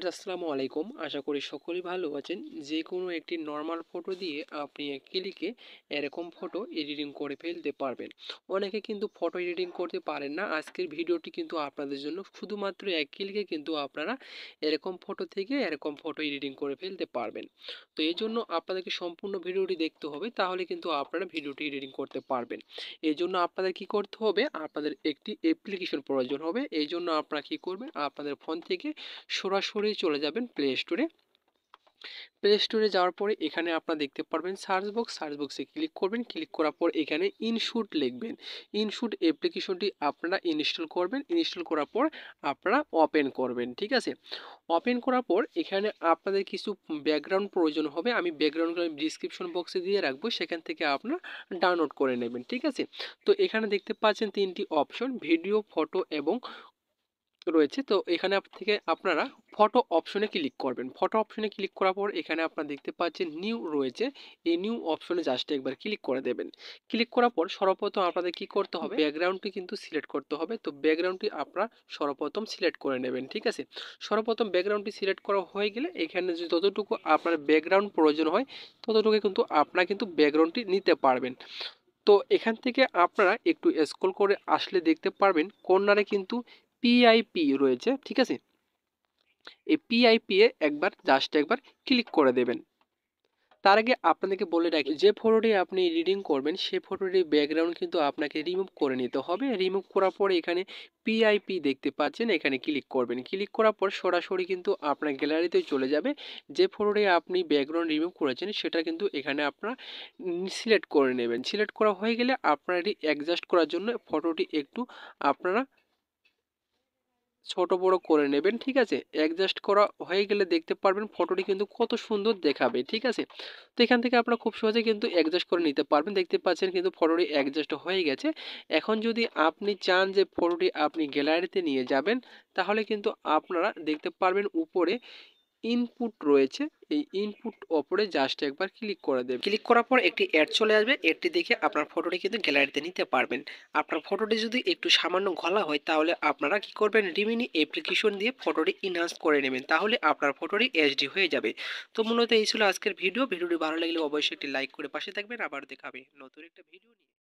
আসসালামু আলাইকুম। আশা করি সকলেই ভালো আছেন। যে কোনো একটি নরমাল ফটো দিয়ে আপনি এক ক্লিকে এরকম ফটো এডিটিং করে ফেলতে পারবেন। অনেকে কিন্তু ফটো এডিটিং করতে পারেন না। আজকের ভিডিওটি কিন্তু আপনাদের জন্য শুধুমাত্র এক ক্লিকে কিন্তু আপনারা এরকম ফটো থেকে এরকম ফটো এডিটিং করে ফেলতে পারবেন। তো এই জন্য আপনাদেরকে সম্পূর্ণ ভিডিওটি দেখতে হবে, তাহলে কিন্তু আপনারা ভিডিওটি এডিটিং করতে পারবেন। এই জন্য আপনাদের কি করতে হবে, আপনাদের একটি অ্যাপ্লিকেশন প্রয়োজন হবে। এই জন্য আপনারা কি করবেন, আপনাদের ফোন থেকে সরাসরি চলে যাবেন প্লে স্টোরে। প্লে স্টোরে যাওয়ার পরে এখানে আপনারা দেখতে পারবেন সার্চ বক্সে ক্লিক করবেন। ক্লিক করার পর এখানে ইনশুট লিখবেন। ইনশুট অ্যাপ্লিকেশনটি আপনারা ইনস্টল করবেন। ইনস্টল করার পর আপনারা ওপেন করবেন। ঠিক আছে, ওপেন করার পর এখানে আপনাদের কিছু ব্যাকগ্রাউন্ড প্রয়োজন হবে। আমি ব্যাকগ্রাউন্ডগুলো ডিসক্রিপশন বক্সে দিয়ে রাখবো, সেখান থেকে আপনারা ডাউনলোড করে নেবেন। ঠিক আছে, তো এখানে দেখতে পাচ্ছেন তিনটি অপশন, ভিডিও, ফটো এবং রয়েছে। তো এখানে থেকে আপনারা ফটো অপশনে ক্লিক করবেন। ফটো অপশনে ক্লিক করার পর এখানে আপনারা দেখতে পাচ্ছেন নিউ রয়েছে। এই নিউ অপশনে জাস্ট একবার ক্লিক করে দেবেন। ক্লিক করার পর সর্বপ্রথম আপনাদের কি করতে হবে, ব্যাকগ্রাউন্ডটি কিন্তু সিলেক্ট করতে হবে। তো ব্যাকগ্রাউন্ডটি আপনারা সর্বপ্রথম সিলেক্ট করে নেবেন। ঠিক আছে, সর্বপ্রথম ব্যাকগ্রাউন্ডটি সিলেক্ট করা হয়ে গেলে এখানে যে যতটুকু আপনার ব্যাকগ্রাউন্ড প্রয়োজন হয় ততটুকু কিন্তু আপনারা কিন্তু ব্যাকগ্রাউন্ডটি নিতে পারবেন। তো এখান থেকে আপনারা একটু স্ক্রল করে আসলে দেখতে পারবেন কর্নারে কিন্তু পিআইপি রয়েছে। ঠিক আছে, এই পিআইপি এ একবার ক্লিক করে দেবেন। তার আগে আপনাদেরকে বলে রাখি, যে ফটোটি আপনি এডিটিং করবেন সেই ফটোটির ব্যাকগ্রাউন্ড কিন্তু আপনাকে রিমুভ করে নিতে হবে। রিমুভ করার পরে এখানে পিআইপি দেখতে পাচ্ছেন, এখানে ক্লিক করবেন। ক্লিক করার পর সরাসরি কিন্তু আপনার গ্যালারিতে চলে যাবে। যে ফটোটি আপনি ব্যাকগ্রাউন্ড রিমুভ করেছেন সেটা কিন্তু এখানে আপনারা সিলেক্ট করে নেবেন। সিলেক্ট করা হয়ে গেলে আপনার এটি অ্যাডজাস্ট করার জন্য ফটোটি একটু আপনারা ছোট বড় করে নেবেন। ঠিক আছে, অ্যাডজাস্ট করা হয়ে গেলে দেখতে পারবেন ফটোটি কিন্তু কত সুন্দর দেখাবে। ঠিক আছে, তো এখান থেকে আপনারা খুব সহজে কিন্তু অ্যাডজাস্ট করে নিতে পারবেন। দেখতে পাচ্ছেন কিন্তু ফটোটি অ্যাডজাস্ট হয়ে গেছে। এখন যদি আপনি চান যে ফটোটি আপনি গ্যালারিতে নিয়ে যাবেন, তাহলে কিন্তু আপনারা দেখতে পারবেন উপরে ইনপুট রয়েছে। এই ইনপুট ওপরে জাস্ট একবার ক্লিক করে দেবেন। ক্লিক করার পর একটি অ্যাড চলে আসবে। অ্যাডটি দেখে আপনার ফটোটি কিন্তু গ্যালারিতে নিতে পারবেন। আপনার ফটোটি যদি একটু সামান্য ঘোলা হয় তাহলে আপনারা কি করবেন, রিমিনি অ্যাপ্লিকেশন দিয়ে ফটোটি ইনহান্স করে নেবেন, তাহলে আপনার ফটোটি এইচডি হয়ে যাবে। তো মূলত এই ছিল আজকের ভিডিওটি ভালো লাগলে অবশ্যই একটি লাইক করে পাশে থাকবেন। আবার দেখাবে নতুন একটা ভিডিও নিয়ে।